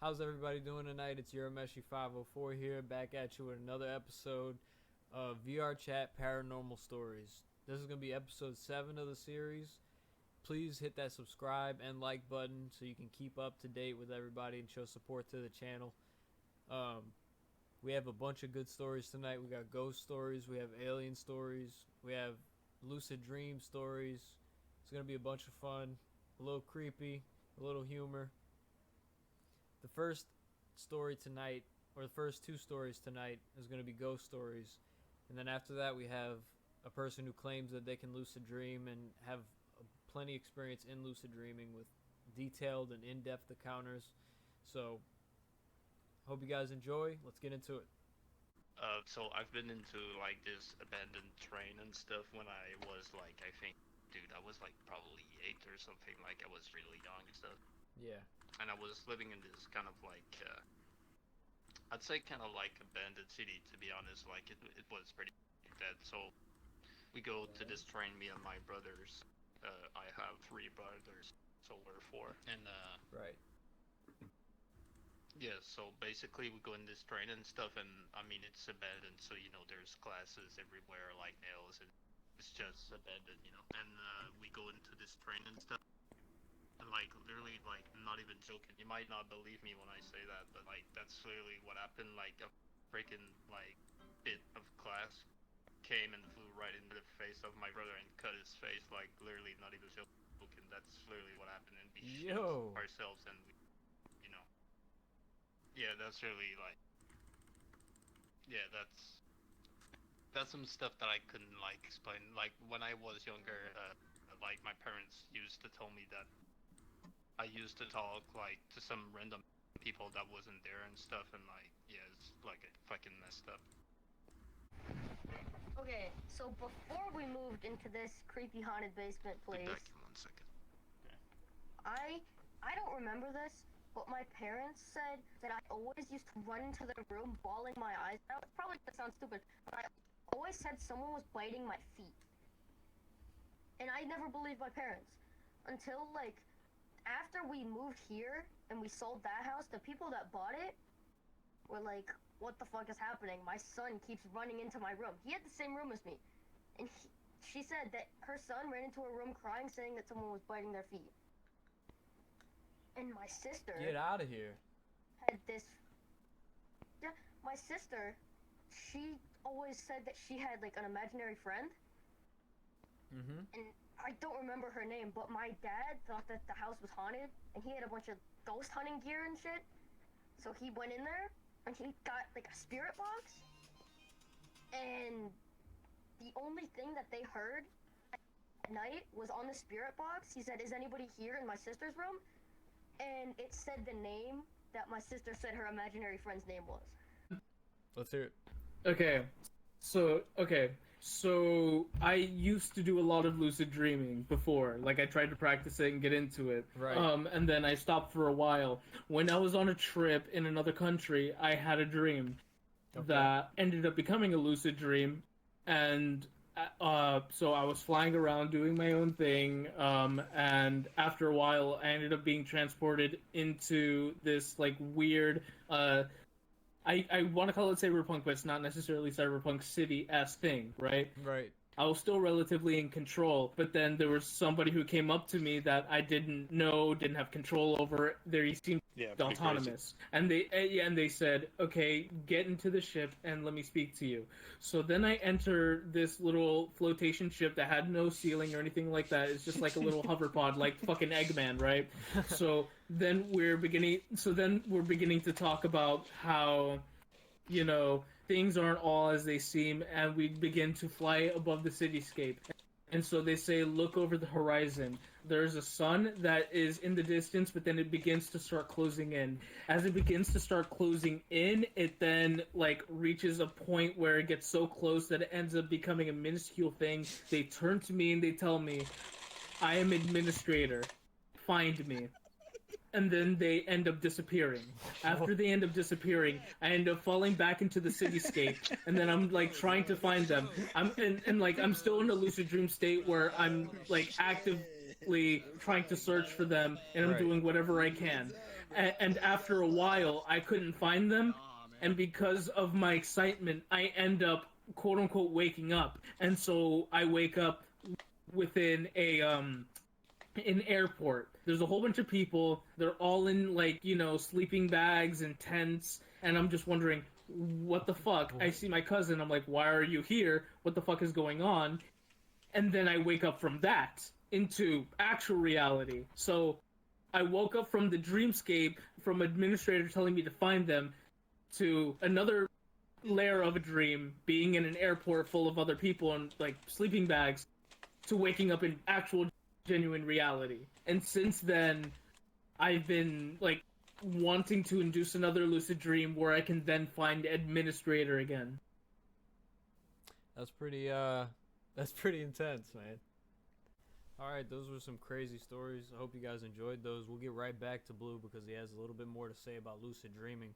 How's everybody doing tonight? It's Urameshi504 here, back at you with another episode of VRchat Paranormal Stories. This is going to be episode 7 of the series. Please hit that subscribe and like button so you can keep up to date with everybody and show support to the channel. We have a bunch of good stories tonight. We got ghost stories, we have alien stories, we have lucid dream stories. It's going to be a bunch of fun, a little creepy, a little humor. The first story tonight, or the first two stories tonight, is going to be ghost stories. And then after that, we have a person who claims that they can lucid dream and have plenty experience in lucid dreaming with detailed and in-depth encounters. So, hope you guys enjoy. Let's get into it. So I've been into like this abandoned train and stuff when I was like, I think, dude, I was like probably 8 or something. Like I was really young and stuff. Yeah. And I was living in this kind of like, I'd say kind of like abandoned city, to be honest. Like it was pretty dead. So we go to this train, me and my brothers. I have 3 brothers, so we're 4. And Right. yeah, so basically we go in this train and stuff, and I mean it's abandoned, so you know there's glasses everywhere, like nails, and it's just abandoned, you know. And we go into this train and stuff. And like literally, like I'm not even joking. You might not believe me when I say that, but like that's literally what happened. Like a freaking like bit of glass came and flew right into the face of my brother and cut his face. Like literally, not even joking. That's literally what happened, and we shit ourselves, and we, you know, yeah, that's really like, yeah, that's some stuff that I couldn't like explain. Like when I was younger, like my parents used to tell me that I used to talk like to some random people that wasn't there and stuff, and like, yeah, it's like it fucking messed up. Okay, so before we moved into this creepy haunted basement place, Be back in 1 second. I don't remember this, but my parents said that I always used to run into the room bawling my eyes out. Probably that sounds stupid, but I always said someone was biting my feet. And I never believed my parents until like after we moved here and we sold that house. The people that bought it were like, what the fuck is happening? My son keeps running into my room. He had the same room as me, and she said that her son ran into her room crying, saying that someone was biting their feet. And my sister, Get out of here. had this, yeah, my sister, she always said that she had like an imaginary friend, and I don't remember her name, but my dad thought that the house was haunted, and he had a bunch of ghost hunting gear and shit, so he went in there, and he got like a spirit box, and the only thing that they heard at night was on the spirit box. He said, "Is anybody here?" in my sister's room, and it said the name that my sister said her imaginary friend's name was. Let's hear it. Okay, so I used to do a lot of lucid dreaming before. Like I tried to practice it and get into it. Right. And then I stopped for a while. When I was on a trip in another country, I had a dream that ended up becoming a lucid dream, and so I was flying around doing my own thing, and after a while, I ended up being transported into this like weird. I want to call it cyberpunk, but it's not necessarily cyberpunk city-esque thing, right? Right. I was still relatively in control, but then there was somebody who came up to me that I didn't know, didn't have control over. He seemed autonomous, and they said, "Okay, get into the ship and let me speak to you." So then I enter this little flotation ship that had no ceiling or anything like that. It's just like a little hover pod, like fucking Eggman, right? So then we're beginning to talk about how, you know, things aren't all as they seem, and we begin to fly above the cityscape. And so they say, look over the horizon. There's a sun that is in the distance, but then it begins to start closing in. As it begins to start closing in, it then, like, reaches a point where it gets so close that it ends up becoming a minuscule thing. They turn to me and they tell me, I am administrator. Find me. And then they end up disappearing. After they end up disappearing, I end up falling back into the cityscape, and then I'm like trying to find them. I'm still in a lucid dream state where I'm like actively trying to search for them, and I'm doing whatever I can. and after a while, I couldn't find them, and because of my excitement, I end up quote unquote waking up, and so I wake up within an airport. There's a whole bunch of people. They're all in sleeping bags and tents, and I'm just wondering what the fuck. I see my cousin. I'm like, why are you here? What the fuck is going on? And then I wake up from that into actual reality. So I woke up from the dreamscape, from administrator telling me to find them, to another layer of a dream, being in an airport full of other people and sleeping bags, to waking up in actual genuine reality. And since then, I've been wanting to induce another lucid dream where I can then find administrator again. That's pretty intense, man. Alright, those were some crazy stories. I hope you guys enjoyed those. We'll get right back to Blue because he has a little bit more to say about lucid dreaming.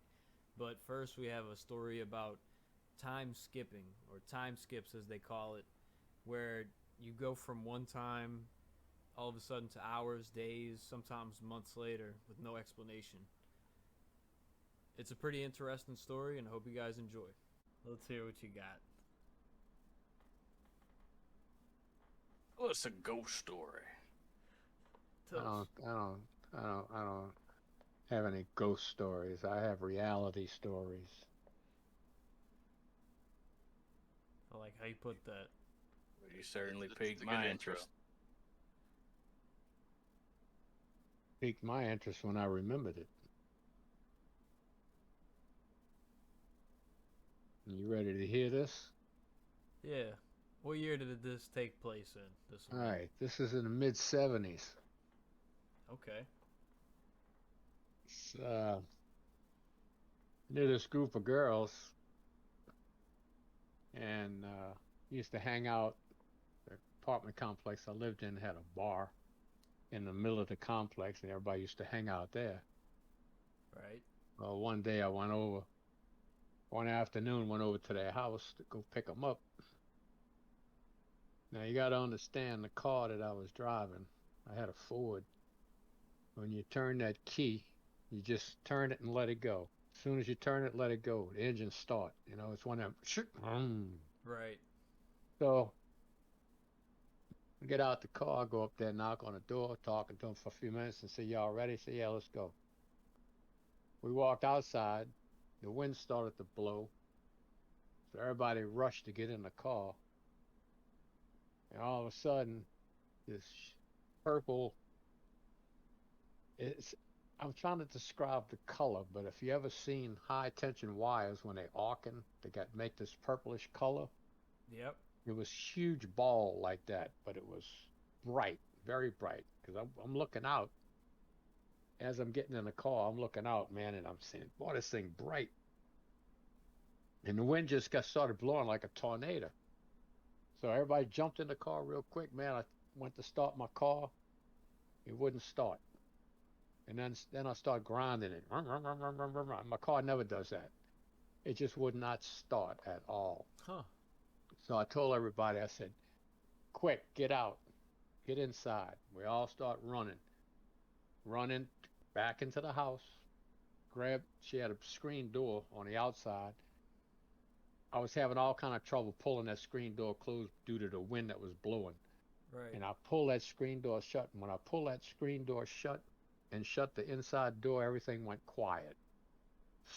But first we have a story about time skipping, or time skips as they call it, where you go from one time all of a sudden to hours, days, sometimes months later with no explanation. It's a pretty interesting story, and I hope you guys enjoy. Let's hear what you got. Well, it's a ghost story. I don't have any ghost stories. I have reality stories. I like how you put that. You certainly It's piqued a my good interest. Piqued my interest when I remembered it. You ready to hear this? Yeah. What year did this take place in? This one? All right, this is in the mid-70s. Okay. Knew this group of girls, and used to hang out. The apartment complex I lived in had a bar in the middle of the complex, and everybody used to hang out there. Right. Well, one day one afternoon, went over to their house to go pick them up. Now, you got to understand the car that I was driving. I had a Ford. When you turn that key, you just turn it and let it go. As soon as you turn it, let it go. The engine start. It's one of them. Right. So, I get out the car, go up there, knock on the door, talking to them for a few minutes, and say, y'all ready? Say, yeah, let's go. We walked outside. The wind started to blow. So everybody rushed to get in the car. And all of a sudden, this purple, I'm trying to describe the color, but if you ever seen high tension wires when they arcing, make this purplish color. Yep. It was huge ball like that, but it was bright, very bright. Because I'm looking out. As I'm getting in the car, I'm looking out, man, and I'm saying, boy, this thing bright. And the wind just started blowing like a tornado. So everybody jumped in the car real quick, man. I went to start my car. It wouldn't start. And then I started grinding it. My car never does that. It just would not start at all. Huh. So I told everybody, I said, quick, get out. Get inside. We all start running back into the house. She had a screen door on the outside. I was having all kind of trouble pulling that screen door closed due to the wind that was blowing. Right. And I pulled that screen door shut. And when I pulled that screen door shut and shut the inside door, everything went quiet.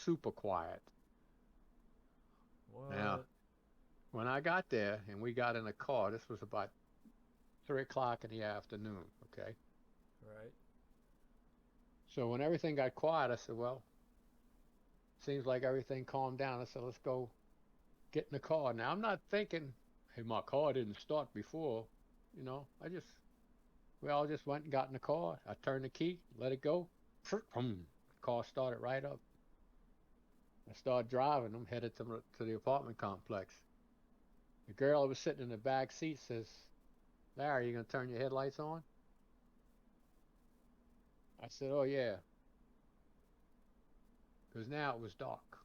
Super quiet. What? Now, when I got there and we got in the car, this was about 3 o'clock in the afternoon, okay? Right. So when everything got quiet, I said, well, seems like everything calmed down. I said, let's go get in the car. Now, I'm not thinking, hey, my car didn't start before. We all just went and got in the car. I turned the key, let it go. The car started right up. I started driving. I'm headed to the apartment complex. The girl that was sitting in the back seat says, Larry, you going to turn your headlights on? I said, oh, yeah. Because now it was dark.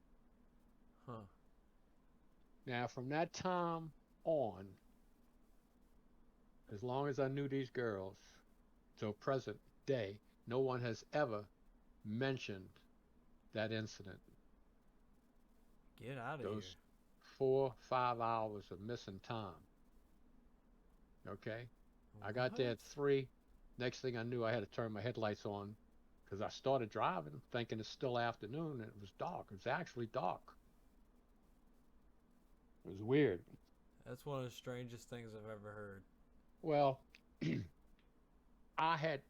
Huh. Now, from that time on, as long as I knew these girls, till present day, no one has ever mentioned that incident. Get out of Those here. 4-5 hours of missing time. Okay? I got there at What? 3. Next thing I knew, I had to turn my headlights on because I started driving thinking it's still afternoon and it was dark. It was actually dark. It was weird. That's one of the strangest things I've ever heard. Well, I had,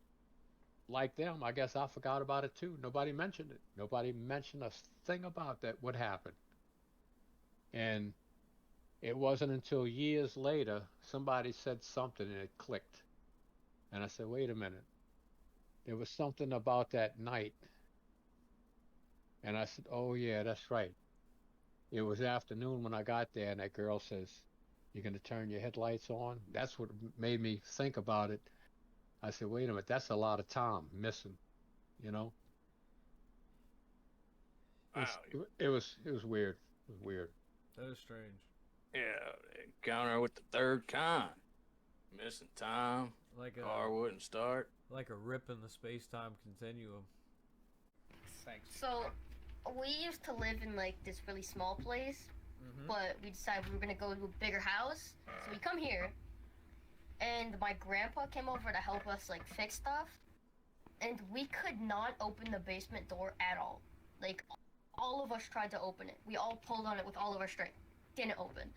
like them, I guess I forgot about it too. Nobody mentioned it. Nobody mentioned a thing about that, what happened. And it wasn't until years later somebody said something and it clicked. And I said, wait a minute. There was something about that night. And I said, oh, yeah, that's right. It was afternoon when I got there, and that girl says, you're going to turn your headlights on? That's what made me think about it. I said, wait a minute, that's a lot of time missing, you know? Wow. It was weird. It was weird. That is strange. Yeah, encounter with the third kind. Missing time. Like Car wouldn't start. like a rip in the space-time continuum. Thanks. So, we used to live in like this really small place, but we decided we were gonna go to a bigger house. So we come here, and my grandpa came over to help us like fix stuff, and we could not open the basement door at all. Like, all of us tried to open it. We all pulled on it with all of our strength. Didn't open.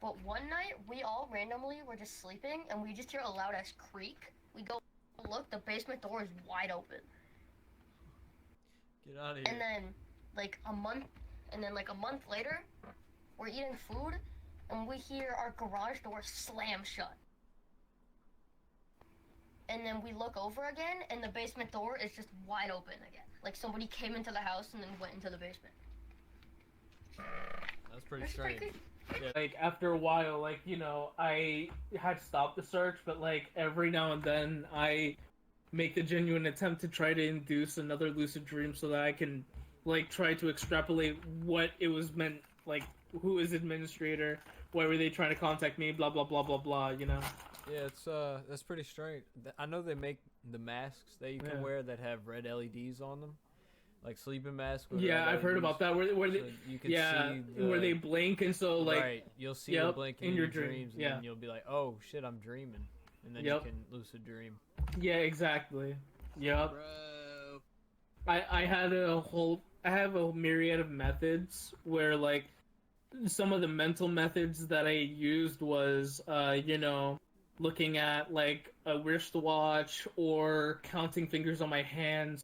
But one night, we all randomly were just sleeping, and we just hear a loud ass creak. We go look, the basement door is wide open. Get out of here. And then, like a month later, we're eating food, and we hear our garage door slam shut. And then we look over again, and the basement door is just wide open again. Like somebody came into the house and then went into the basement. That's pretty That's strange. pretty Yeah. Like after a while, like, you know, I had stopped the search, but like every now and then I make the genuine attempt to try to induce another lucid dream so that I can like try to extrapolate what it was meant, like who is administrator, why were they trying to contact me, blah blah blah blah blah, you know. Yeah, it's that's pretty strange. I know they make the masks that you can Yeah. wear that have red LEDs on them, like sleeping masks. With Yeah, red I've heard LEDs, about that where they so you can yeah, see the, where they blink, and so like right, you'll see them yep, blinking in in your your dream, dreams, and yeah. then you'll be like, "Oh shit, I'm dreaming," and then Yep. you can lucid dream. yeah, exactly. Yep. Bro. I have a myriad of methods where like some of the mental methods that I used was you know, looking at like a wristwatch or counting fingers on my hands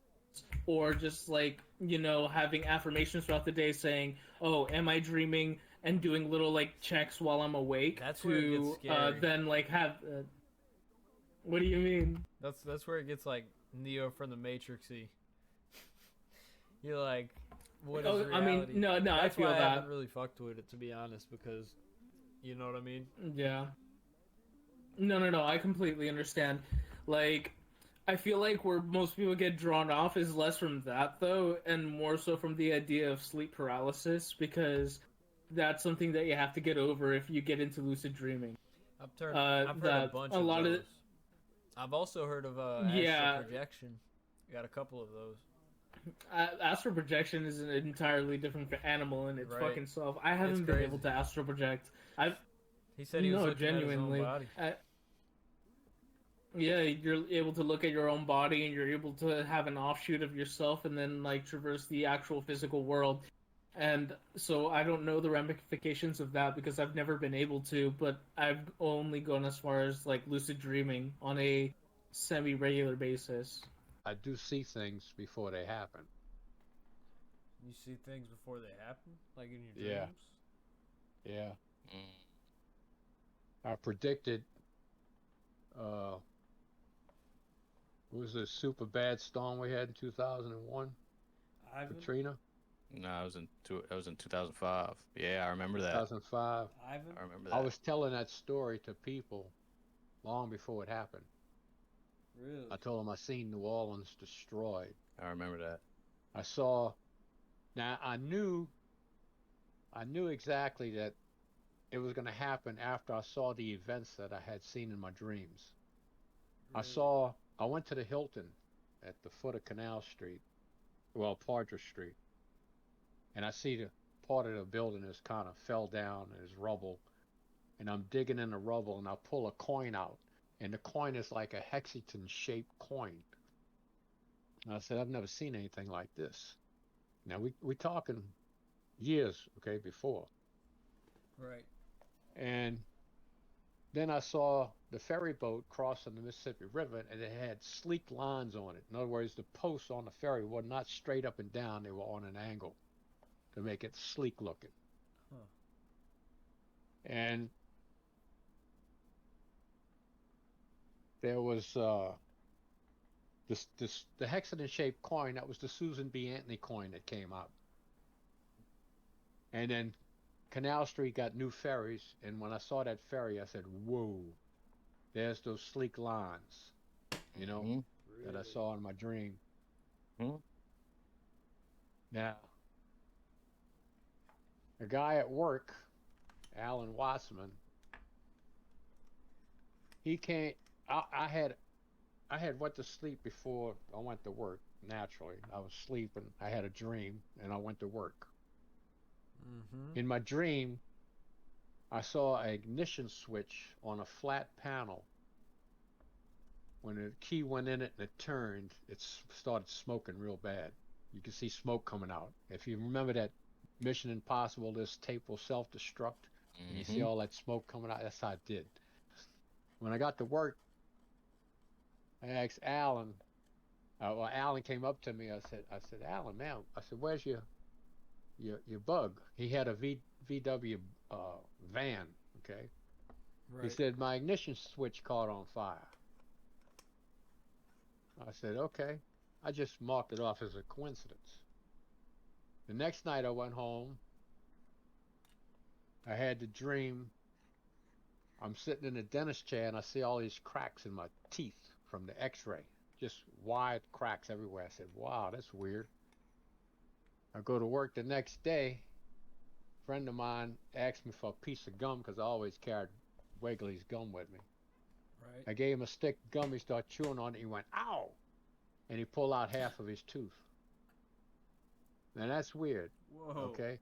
or just like, you know, having affirmations throughout the day saying, "Oh, am I dreaming?" and doing little like checks while I'm awake. That's where it gets scary. Then like have what do you mean? That's where it gets like Neo from the Matrixy. You're like, what is Oh, reality? I mean, no, I That's feel why I that. haven't really fucked with it, to be honest, because you know what I mean. Yeah. No, I completely understand. Like, I feel like where most people get drawn off is less from that, though, and more so from the idea of sleep paralysis, because that's something that you have to get over if you get into lucid dreaming. I've heard a that bunch a of lot of those. I've also heard of Yeah. astral projection. Got a couple of those. Astral projection is an entirely different animal in its Right. fucking self. I haven't been crazy. able to astral project. He said he was No, looking genuinely. at his own body. Yeah, you're able to look at your own body and you're able to have an offshoot of yourself and then like traverse the actual physical world. And so I don't know the ramifications of that because I've never been able to, but I've only gone as far as like lucid dreaming on a semi-regular basis. I do see things before they happen. You see things before they happen, like in your dreams. Yeah. Yeah. Mm. I predicted what was the super bad storm we had in 2001? Ivan. Katrina? No, I was in 2005. Yeah, I remember that. 2005. Ivan. I remember that. I was telling that story to people long before it happened. Really? I told them I seen New Orleans destroyed. I remember that. I saw. Now I knew exactly that it was going to happen after I saw the events that I had seen in my dreams. Really? I went to the Hilton at the foot of Canal Street, well, Partridge Street, and I see the part of the building is kind of fell down and is rubble, and I'm digging in the rubble and I pull a coin out, and the coin is like a hexagon shaped coin. And I said, I've never seen anything like this. Now we talking years, okay, before. Right. And then I saw the ferry boat crossing the Mississippi River, and it had sleek lines on it. In other words, the posts on the ferry were not straight up and down; they were on an angle to make it sleek looking. Huh. And there was the hexagon-shaped coin. That was the Susan B. Anthony coin that came out. And then Canal Street got new ferries, and when I saw that ferry, I said, "Whoa, there's those sleek lines, you know, Mm-hmm. that I saw in my dream." Mm-hmm. Now, a guy at work, Alan Wattsman, he can't. I had went to sleep before I went to work. Naturally, I was sleeping. I had a dream, and I went to work. Mm-hmm. In my dream, I saw an ignition switch on a flat panel. When the key went in it and it turned, it started smoking real bad. You could see smoke coming out. If you remember that Mission Impossible, this tape will self-destruct, and you see all that smoke coming out, that's how it did. When I got to work, I asked Alan. Well, Alan came up to me. I said, Alan, man, I said, where's your bug? He had a VW van. Okay. Right. He said my ignition switch caught on fire. I said, okay. I just marked it off as a coincidence. The next night I went home. I had the dream. I'm sitting in a dentist chair and I see all these cracks in my teeth from the x-ray. Just wide cracks everywhere. I said, wow, that's weird. I go to work the next day. A friend of mine asked me for a piece of gum because I always carried Wiggly's gum with me. Right. I gave him a stick of gum. He started chewing on it. He went, ow! And he pulled out half of his tooth. Now that's weird. Whoa. Okay?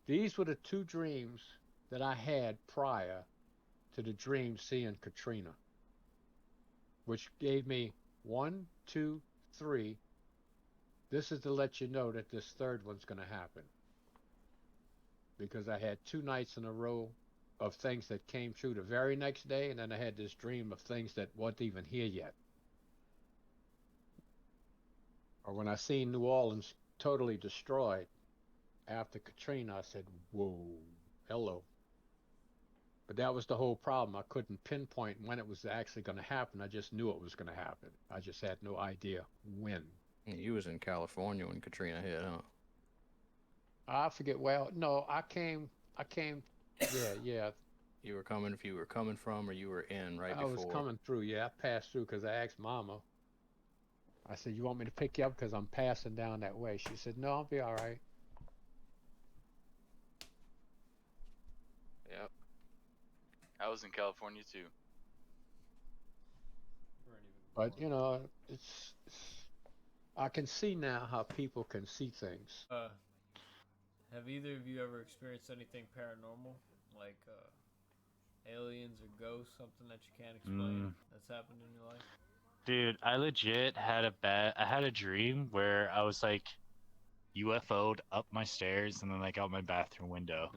These were the two dreams that I had prior to the dream seeing Katrina, which gave me 1, 2, 3. This is to let you know that this third one's going to happen. Because I had 2 nights in a row of things that came true the very next day, and then I had this dream of things that weren't even here yet. Or when I seen New Orleans totally destroyed after Katrina, I said, whoa, hello. But that was the whole problem. I couldn't pinpoint when it was actually going to happen. I just knew it was going to happen. I just had no idea when. You was in California when Katrina hit, huh? I forget. Well, no, I came. Yeah. You were coming, if you were coming from, or you were in right I before. was coming through. Yeah, I passed through because I asked Mama. I said, "You want me to pick you up because I'm passing down that way?" She said, "No, I'll be all right." Yep. I was in California too. But you know, it's I can see now how people can see things. Have either of you ever experienced anything paranormal, like aliens or ghosts, something that you can't explain that's happened in your life? Dude, I legit had a dream where I was like UFO'd up my stairs and then like out my bathroom window.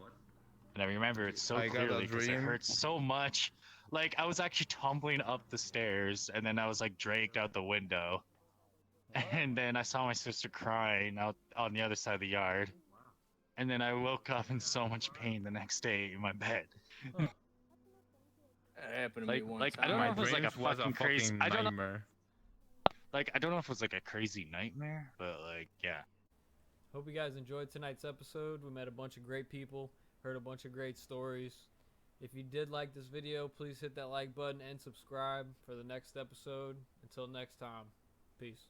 And I remember it so clearly because it hurt so much. Like I was actually tumbling up the stairs and then I was like dragged out the window. And then I saw my sister crying out on the other side of the yard. And then I woke up in so much pain the next day in my bed. Huh. That happened to me one Like time. I don't know if it was like a was fucking crazy nightmare. I don't know if it was like a crazy nightmare, but like yeah. Hope you guys enjoyed tonight's episode. We met a bunch of great people, heard a bunch of great stories. If you did like this video, please hit that like button and subscribe for the next episode. Until next time, peace.